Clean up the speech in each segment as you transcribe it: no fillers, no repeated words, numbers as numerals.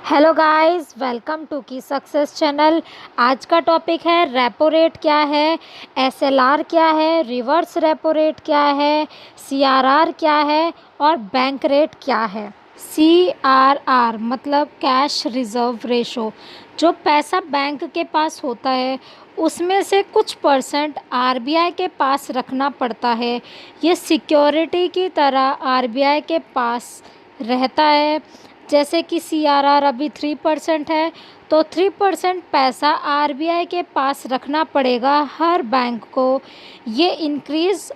Hello guys, welcome to की success channel. आज का टॉपिक है रेपो रेट क्या है, एसएलआर क्या है, रिवर्स रेपो रेट क्या है, सीआरआर क्या है और बैंक रेट क्या है। सीआरआर मतलब कैश रिजर्व रेशो। जो पैसा बैंक के पास होता है उसमें से कुछ परसेंट आरबीआई के पास रखना पड़ता है। ये सिक्योरिटी की तरह आरबीआई के पास रहता है। जैसे कि सीआरआर अभी 3% है, तो 3% पैसा आरबीआई के पास रखना पड़ेगा हर बैंक को। ये इंक्रीज़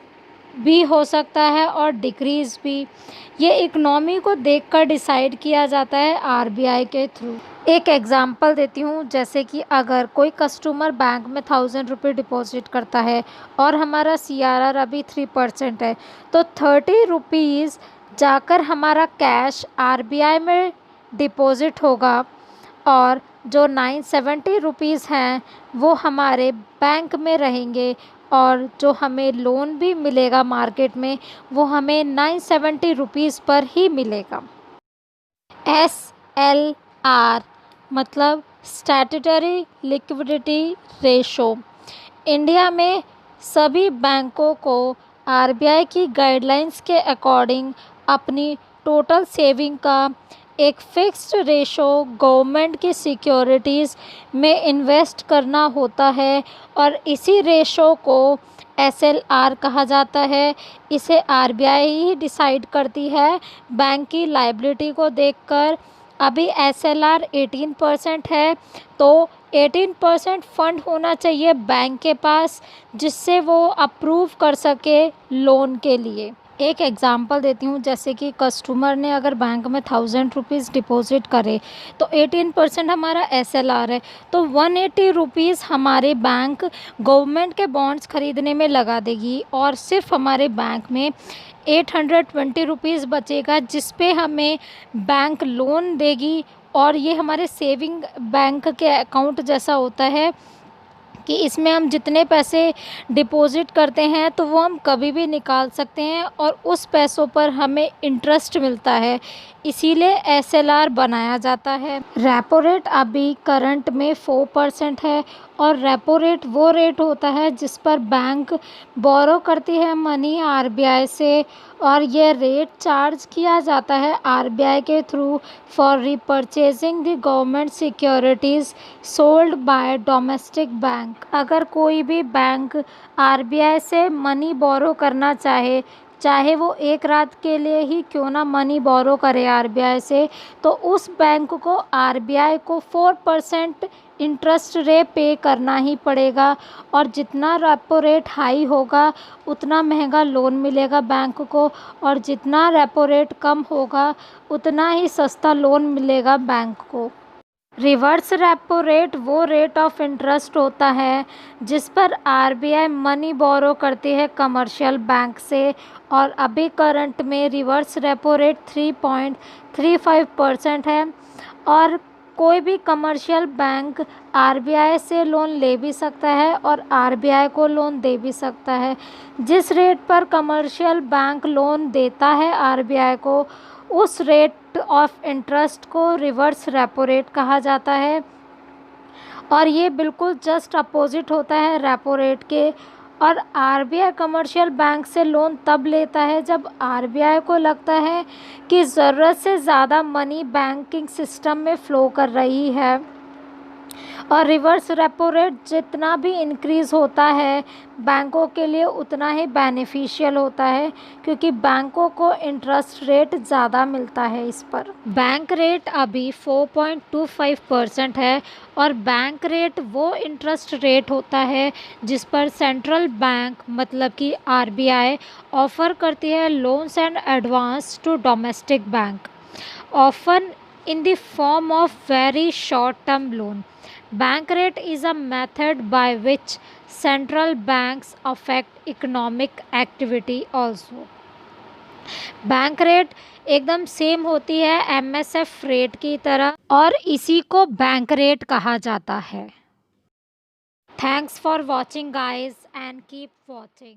भी हो सकता है और डिक्रीज़ भी। ये इकनॉमी को देखकर डिसाइड किया जाता है आरबीआई के थ्रू। एक एग्जांपल देती हूँ, जैसे कि अगर कोई कस्टमर बैंक में 1000 रुपये डिपॉजिट करता है और हमारा सीआरआर अभी 3% है, तो 30 रुपीज़ जाकर हमारा कैश आरबीआई में डिपॉजिट होगा और जो 970 रुपीज़ हैं वो हमारे बैंक में रहेंगे और जो हमें लोन भी मिलेगा मार्केट में वो हमें 970 रुपीज़ पर ही मिलेगा। एसएलआर मतलब स्टैट्यूटरी लिक्विडिटी रेशो। इंडिया में सभी बैंकों को आरबीआई की गाइडलाइंस के अकॉर्डिंग अपनी टोटल सेविंग का एक फिक्स्ड रेशो गवर्नमेंट की सिक्योरिटीज़ में इन्वेस्ट करना होता है और इसी रेशो को एसएलआर कहा जाता है। इसे आरबीआई ही डिसाइड करती है बैंक की लायबिलिटी को देखकर। अभी एसएलआर 18% है, तो 18% फंड होना चाहिए बैंक के पास जिससे वो अप्रूव कर सके लोन के लिए। एक एग्जांपल देती हूँ, जैसे कि कस्टमर ने अगर बैंक में 1000 रुपीज़ डिपॉजिट करे तो 18% हमारा एसएलआर है, तो 180 रुपीज़ हमारे बैंक गवर्नमेंट के बॉन्ड्स खरीदने में लगा देगी और सिर्फ हमारे बैंक में 820 रुपीज़ बचेगा जिस पे हमें बैंक लोन देगी। और ये हमारे सेविंग बैंक के अकाउंट जैसा होता है कि इसमें हम जितने पैसे डिपॉजिट करते हैं तो वो हम कभी भी निकाल सकते हैं और उस पैसों पर हमें इंटरेस्ट मिलता है, इसीलिए एसएलआर बनाया जाता है। रेपो रेट अभी करंट में 4% है और रेपो रेट वो रेट होता है जिस पर बैंक बोरो करती है मनी आरबीआई से और ये रेट चार्ज किया जाता है आरबीआई के through for repurchasing the government securities sold by domestic bank. अगर कोई भी बैंक आरबीआई से मनी बोरो करना चाहे, चाहे वो एक रात के लिए ही क्यों ना मनी बोरो करे आरबीआई से, तो उस बैंक को आरबीआई को 4% इंटरेस्ट रेट पे करना ही पड़ेगा और जितना रेपो रेट हाई होगा उतना महंगा लोन मिलेगा बैंक को और जितना रेपो रेट कम होगा उतना ही सस्ता लोन मिलेगा बैंक को। रिवर्स रेपो रेट वो रेट ऑफ इंटरेस्ट होता है जिस पर आरबीआई मनी बोरो करती है कमर्शियल बैंक से और अभी करंट में रिवर्स रेपो रेट 3.35% है और कोई भी कमर्शियल बैंक आरबीआई से लोन ले भी सकता है और आरबीआई को लोन दे भी सकता है। जिस रेट पर कमर्शियल बैंक लोन देता है आरबीआई को, उस रेट ऑफ इंटरेस्ट को रिवर्स रेपो रेट कहा जाता है और ये बिल्कुल जस्ट अपोजिट होता है रेपो रेट के। और आरबीआई कमर्शियल बैंक से लोन तब लेता है जब आरबीआई को लगता है कि ज़रूरत से ज़्यादा मनी बैंकिंग सिस्टम में फ़्लो कर रही है। और रिवर्स रेपो रेट जितना भी इंक्रीज़ होता है बैंकों के लिए उतना ही बेनिफिशियल होता है क्योंकि बैंकों को इंटरेस्ट रेट ज़्यादा मिलता है इस पर। बैंक रेट अभी 4.25% है और बैंक रेट वो इंटरेस्ट रेट होता है जिस पर सेंट्रल बैंक मतलब कि आरबीआई ऑफ़र करती है loans and advance to domestic bank, often in the form of very short term loan. Bank rate is a method by which central banks affect economic activity also. Bank rate एकदम same होती है MSF rate की तरह और इसी को bank rate कहा जाता है। Thanks for watching guys and keep watching.